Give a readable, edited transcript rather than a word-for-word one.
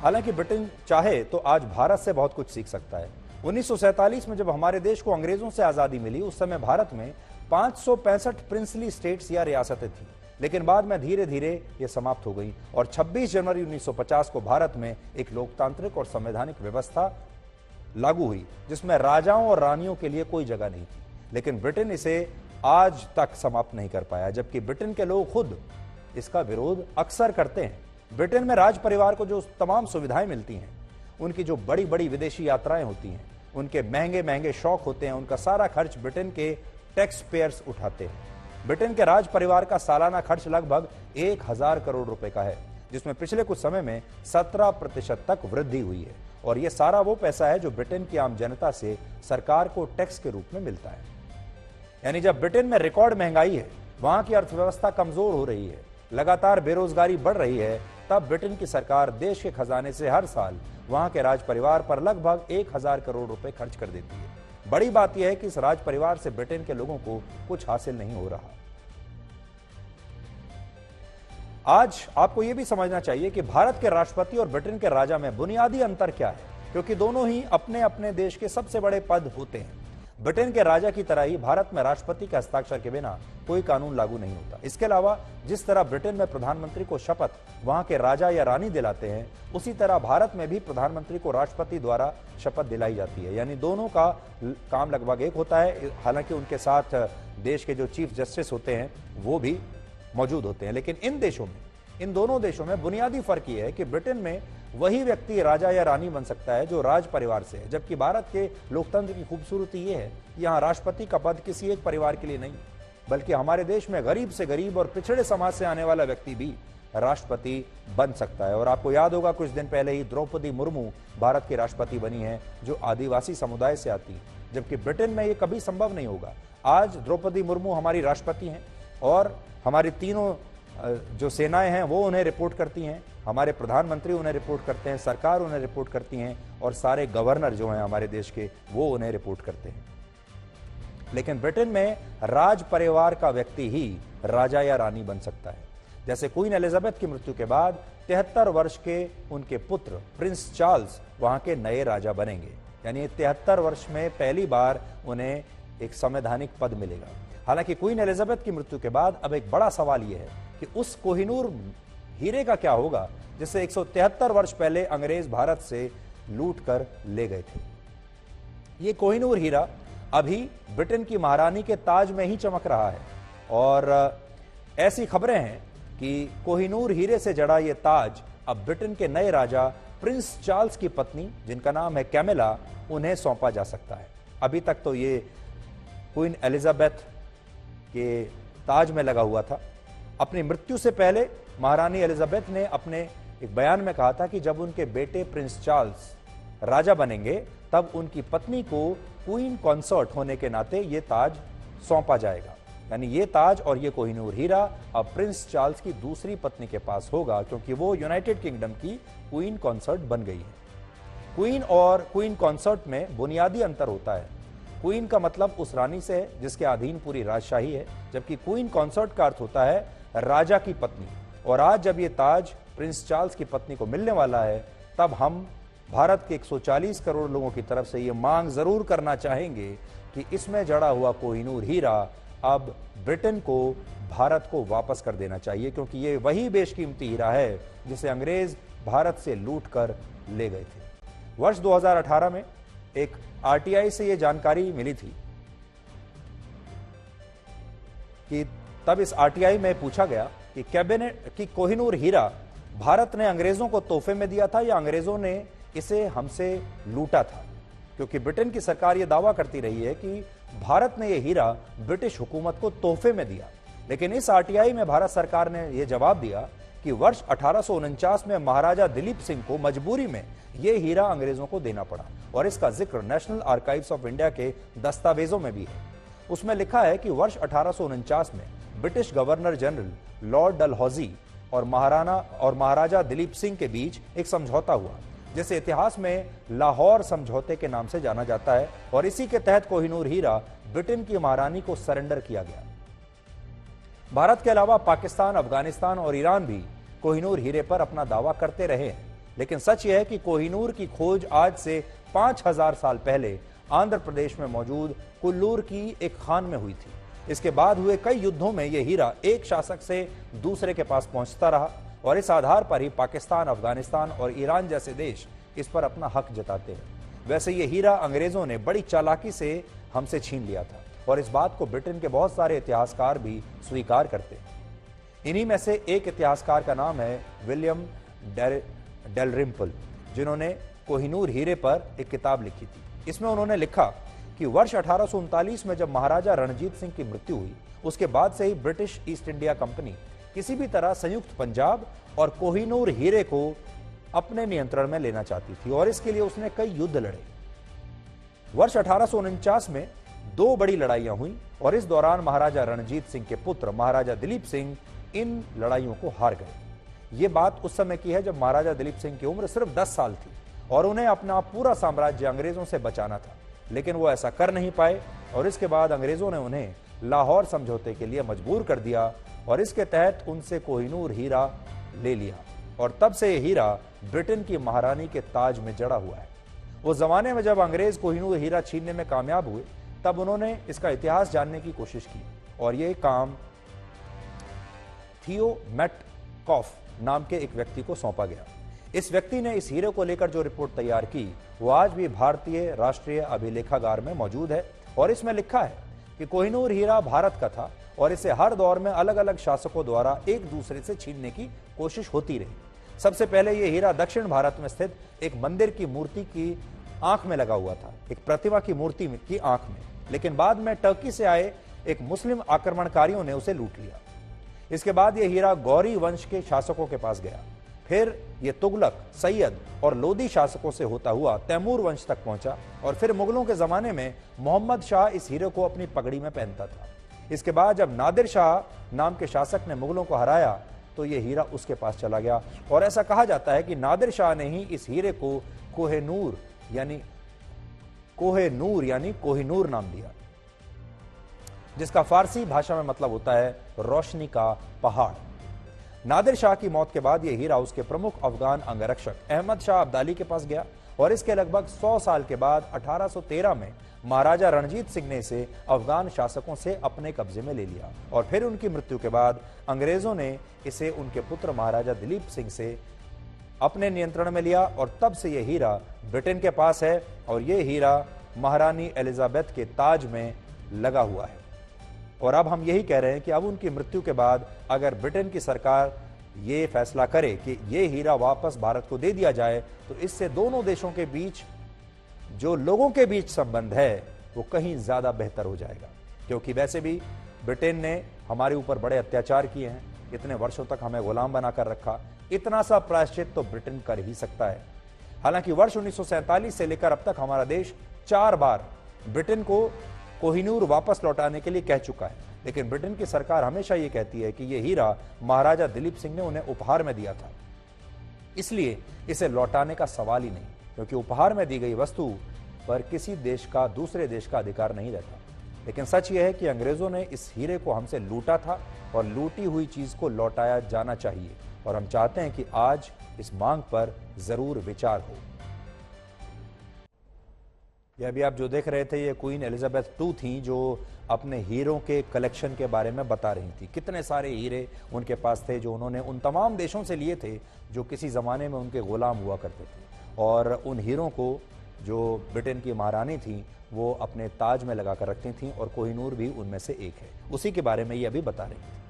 हालांकि ब्रिटेन चाहे तो आज भारत से बहुत कुछ सीख सकता है। 1947 में जब हमारे देश को अंग्रेजों से आजादी मिली, उस समय भारत में 565 प्रिंसली स्टेट्स या रियासतें थी, लेकिन बाद में धीरे धीरे ये समाप्त हो गई और 26 जनवरी 1950 को भारत में एक लोकतांत्रिक और संवैधानिक व्यवस्था लागू हुई जिसमें राजाओं और रानियों के लिए कोई जगह नहीं थी। लेकिन ब्रिटेन इसे आज तक समाप्त नहीं कर पाया, जबकि ब्रिटेन के लोग खुद इसका विरोध अक्सर करते हैं। ब्रिटेन में राज परिवार को जो तमाम सुविधाएं मिलती हैं, उनकी जो बड़ी बड़ी विदेशी यात्राएं होती हैं, उनके महंगे महंगे शौक होते हैं, उनका सारा खर्च ब्रिटेन के टैक्स पेयर्स उठाते हैं। ब्रिटेन के राज परिवार का सालाना खर्च लगभग 1000 करोड़ रुपए का है, जिसमें पिछले कुछ समय में 17% तक वृद्धि हुई है। और यह सारा वो पैसा है जो ब्रिटेन की आम जनता से सरकार को टैक्स के रूप में मिलता है। यानी जब ब्रिटेन में रिकॉर्ड महंगाई है, वहां की अर्थव्यवस्था कमजोर हो रही है, लगातार बेरोजगारी बढ़ रही है, तब ब्रिटेन की सरकार देश के खजाने से हर साल वहां के राज परिवार पर लगभग 1000 करोड़ रुपए खर्च कर देती है। बड़ी बात यह है कि इस राज परिवार से ब्रिटेन के लोगों को कुछ हासिल नहीं हो रहा। आज आपको यह भी समझना चाहिए कि भारत के राष्ट्रपति और ब्रिटेन के राजा में बुनियादी अंतर क्या है, क्योंकि दोनों ही अपने अपने देश के सबसे बड़े पद होते हैं। ब्रिटेन के राजा की तरह ही भारत में राष्ट्रपति के हस्ताक्षर के बिना कोई कानून लागू नहीं होता। इसके अलावा जिस तरह ब्रिटेन में प्रधानमंत्री को शपथ वहां के राजा या रानी दिलाते हैं, उसी तरह भारत में भी प्रधानमंत्री को राष्ट्रपति द्वारा शपथ दिलाई जाती है। यानी दोनों का काम लगभग एक होता है। हालांकि उनके साथ देश के जो चीफ जस्टिस होते हैं वो भी मौजूद होते हैं, लेकिन इन दोनों देशों में बुनियादी फर्क यह है कि ब्रिटेन में वही व्यक्ति राजा या रानी बन सकता है जो राज परिवार से है, जबकि भारत के लोकतंत्र की खूबसूरती यह है कि यहाँ राष्ट्रपति का पद किसी एक परिवार के लिए नहीं, बल्कि हमारे देश में गरीब से गरीब और पिछड़े समाज से आने वाला व्यक्ति भी राष्ट्रपति बन सकता है। और आपको याद होगा कुछ दिन पहले ही द्रौपदी मुर्मू भारत की राष्ट्रपति बनी है, जो आदिवासी समुदाय से आती है, जबकि ब्रिटेन में यह कभी संभव नहीं होगा। आज द्रौपदी मुर्मू हमारी राष्ट्रपति हैं और हमारी तीनों जो सेनाएं हैं वो उन्हें रिपोर्ट करती हैं, हमारे प्रधानमंत्री उन्हें रिपोर्ट करते हैं, सरकार उन्हें रिपोर्ट करती हैं और सारे गवर्नर जो हैं हमारे देश के वो उन्हें रिपोर्ट करते हैं। लेकिन ब्रिटेन में राज परिवार का व्यक्ति ही राजा या रानी बन सकता है। जैसे क्वीन एलिजाबेथ की मृत्यु के बाद 73 वर्ष के उनके पुत्र प्रिंस चार्ल्स वहां के नए राजा बनेंगे। यानी 73 वर्ष में पहली बार उन्हें एक संवैधानिक पद मिलेगा। हालांकि क्वीन एलिजाबेथ की मृत्यु के बाद अब एक बड़ा सवाल यह है कि उस कोहिनूर हीरे का क्या होगा जिसे 173 वर्ष पहले अंग्रेज भारत से लूट कर ले गए थे। ये कोहिनूर हीरा अभी ब्रिटेन की महारानी के ताज में ही चमक रहा है और ऐसी खबरें हैं कि कोहिनूर हीरे से जड़ा ये ताज अब ब्रिटेन के नए राजा प्रिंस चार्ल्स की पत्नी, जिनका नाम है कैमिला, उन्हें सौंपा जा सकता है। अभी तक तो ये क्वीन एलिजाबेथ के ताज में लगा हुआ था। अपनी मृत्यु से पहले महारानी एलिजाबेथ ने अपने एक बयान में कहा था कि जब उनके बेटे प्रिंस चार्ल्स राजा बनेंगे तब उनकी पत्नी को क्वीन कंसर्ट होने के नाते ये ताज सौंपा जाएगा। यानी ये ताज और ये कोहिनूर हीरा अब प्रिंस चार्ल्स की दूसरी पत्नी के पास होगा, क्योंकि वो यूनाइटेड किंगडम की क्वीन कंसर्ट बन गई है। क्वीन और क्वीन कंसर्ट में बुनियादी अंतर होता है। क्वीन का मतलब उस रानी से है जिसके अधीन पूरी राजशाही है, जबकि क्वीन कंसर्ट का अर्थ होता है राजा की पत्नी। और आज जब ये ताज प्रिंस चार्ल्स की पत्नी को मिलने वाला है, तब हम भारत के 140 करोड़ लोगों की तरफ से ये मांग जरूर करना चाहेंगे कि इसमें जड़ा हुआ कोहिनूर हीरा अब ब्रिटेन को भारत को वापस कर देना चाहिए, क्योंकि ये वही बेशकीमती हीरा है जिसे अंग्रेज भारत से लूट कर ले गए थे। वर्ष 2018 में एक आरटीआई से यह जानकारी मिली थी कि तब इस आरटीआई में पूछा गया कि कैबिनेट की कोहिनूर हीरा भारत ने अंग्रेजों को तोहफे में दिया था या अंग्रेजों ने इसे हमसे लूटा था, क्योंकि ब्रिटेन की सरकार यह दावा करती रही है कि भारत ने यह हीरा ब्रिटिश हुकूमत को तोहफे में दिया। लेकिन इस आरटीआई में भारत सरकार ने यह जवाब दिया कि वर्ष 1849 में महाराजा दिलीप सिंह को मजबूरी में यह हीरा अंग्रेजों को देना पड़ा और इसका जिक्र नेशनल आर्काइव्स ऑफ इंडिया के दस्तावेजों में भी है। उसमें लिखा है कि वर्ष 1849 में British governor general Lord Dalhousie और महाराजा दिलीप सिंह के बीच एक समझौता हुआ, जिसे इतिहास में लाहौर समझौते के नाम से जाना जाता है, और इसी के तहत कोहिनूर हीरा ब्रिटेन की महारानी को सरेंडर किया गया। भारत के अलावा पाकिस्तान, अफगानिस्तान और ईरान भी कोहिनूर हीरे पर अपना दावा करते रहे हैं। लेकिन सच यह है कि कोहिनूर की खोज आज से 5000 साल पहले आंध्र प्रदेश में मौजूद कुल्लूर की एक खान में हुई थी। इसके बाद हुए कई युद्धों में यह हीरा एक शासक से दूसरे के पास पहुंचता रहा और इस आधार पर ही पाकिस्तान, अफगानिस्तान और ईरान जैसे देश इस पर अपना हक जताते हैं। वैसे ये हीरा अंग्रेजों ने बड़ी चालाकी से हमसे छीन लिया था और इस बात को ब्रिटेन के बहुत सारे इतिहासकार भी स्वीकार करते हैं। इन्हीं में से एक इतिहासकार का नाम है विलियम डेलरिम्पल, जिन्होंने कोहिनूर हीरे पर एक किताब लिखी थी। इसमें उन्होंने लिखा कि वर्ष 1839 में जब महाराजा रणजीत सिंह की मृत्यु हुई, उसके बाद से ही ब्रिटिश ईस्ट इंडिया कंपनी किसी भी तरह संयुक्त पंजाब और कोहिनूर हीरे को अपने नियंत्रण में लेना चाहती थी और इसके लिए उसने कई युद्ध लड़े। वर्ष 1849 में 2 बड़ी लड़ाइयां हुई और इस दौरान महाराजा रणजीत सिंह के पुत्र महाराजा दिलीप सिंह इन लड़ाइयों को हार गए। ये बात उस समय की है जब महाराजा दिलीप सिंह की उम्र सिर्फ 10 साल थी और उन्हें अपना पूरा साम्राज्य अंग्रेजों से बचाना था, लेकिन वो ऐसा कर नहीं पाए और इसके बाद अंग्रेजों ने उन्हें लाहौर समझौते के लिए मजबूर कर दिया और इसके तहत उनसे कोहिनूर हीरा ले लिया और तब से यह हीरा ब्रिटेन की महारानी के ताज में जड़ा हुआ है। उस जमाने में जब अंग्रेज कोहिनूर हीरा छीनने में कामयाब हुए, तब उन्होंने इसका इतिहास जानने की कोशिश की और यह काम थियो मेटकॉफ नाम के एक व्यक्ति को सौंपा गया। इस व्यक्ति ने इस हीरे को लेकर जो रिपोर्ट तैयार की, वो आज भी भारतीय राष्ट्रीय अभिलेखागार में मौजूद है और इसमें लिखा है कि कोहिनूर हीरा भारत का था और इसे हर दौर में अलग अलग शासकों द्वारा एक दूसरे से छीनने की कोशिश होती रही। सबसे पहले यह हीरा दक्षिण भारत में स्थित एक मंदिर की मूर्ति की आंख में लगा हुआ था, एक प्रतिमा की मूर्ति की आंख में, लेकिन बाद में टर्की से आए एक मुस्लिम आक्रमणकारियों ने उसे लूट लिया। इसके बाद यह हीरा गौरी वंश के शासकों के पास गया, फिर यह तुगलक, सैयद और लोदी शासकों से होता हुआ तैमूर वंश तक पहुंचा और फिर मुगलों के जमाने में मोहम्मद शाह इस हीरे को अपनी पगड़ी में पहनता था। इसके बाद जब नादिर शाह नाम के शासक ने मुगलों को हराया तो यह हीरा उसके पास चला गया और ऐसा कहा जाता है कि नादिर शाह ने ही इस हीरे को कोहिनूर यानी कोहिनूर नाम दिया, जिसका फारसी भाषा में मतलब होता है रोशनी का पहाड़। नादिर शाह की मौत के बाद यह हीरा उसके प्रमुख अफगान अंगरक्षक अहमद शाह अब्दाली के पास गया और इसके लगभग 100 साल के बाद 1813 में महाराजा रणजीत सिंह ने इसे अफगान शासकों से अपने कब्जे में ले लिया और फिर उनकी मृत्यु के बाद अंग्रेजों ने इसे उनके पुत्र महाराजा दिलीप सिंह से अपने नियंत्रण में लिया और तब से यह हीरा ब्रिटेन के पास है और यह हीरा महारानी एलिजाबेथ के ताज में लगा हुआ है। और अब हम यही कह रहे हैं कि अब उनकी मृत्यु के बाद अगर ब्रिटेन की सरकार ये फैसला करे कि ये हीरा वापस भारत को दे दिया जाए, तो इससे दोनों देशों के बीच जो लोगों के बीच संबंध है वो कहीं ज्यादा बेहतर हो जाएगा, क्योंकि वैसे भी ब्रिटेन ने हमारे ऊपर बड़े अत्याचार किए हैं, इतने वर्षों तक हमें गुलाम बनाकर रखा, इतना सा प्रायश्चित तो ब्रिटेन कर ही सकता है। हालांकि वर्ष 1947 से लेकर अब तक हमारा देश 4 बार ब्रिटेन को कोहिनूर वापस लौटाने के लिए कह चुका है, लेकिन ब्रिटेन की सरकार हमेशा ये कहती है कि यह हीरा महाराजा दिलीप सिंह ने उन्हें उपहार में दिया था, इसलिए इसे लौटाने का सवाल ही नहीं, क्योंकि उपहार में दी गई वस्तु पर किसी देश का दूसरे देश का अधिकार नहीं रहता। लेकिन सच यह है कि अंग्रेजों ने इस हीरे को हमसे लूटा था और लूटी हुई चीज को लौटाया जाना चाहिए और हम चाहते हैं कि आज इस मांग पर जरूर विचार हो। यह अभी आप जो देख रहे थे, ये क्वीन एलिजाबेथ II थी, जो अपने हीरों के कलेक्शन के बारे में बता रही थी। कितने सारे हीरे उनके पास थे जो उन्होंने उन तमाम देशों से लिए थे जो किसी ज़माने में उनके गुलाम हुआ करते थे, और उन हीरों को जो ब्रिटेन की महारानी थी वो अपने ताज में लगा कर रखती थी और कोहिनूर भी उनमें से एक है। उसी के बारे में ये अभी बता रही थी।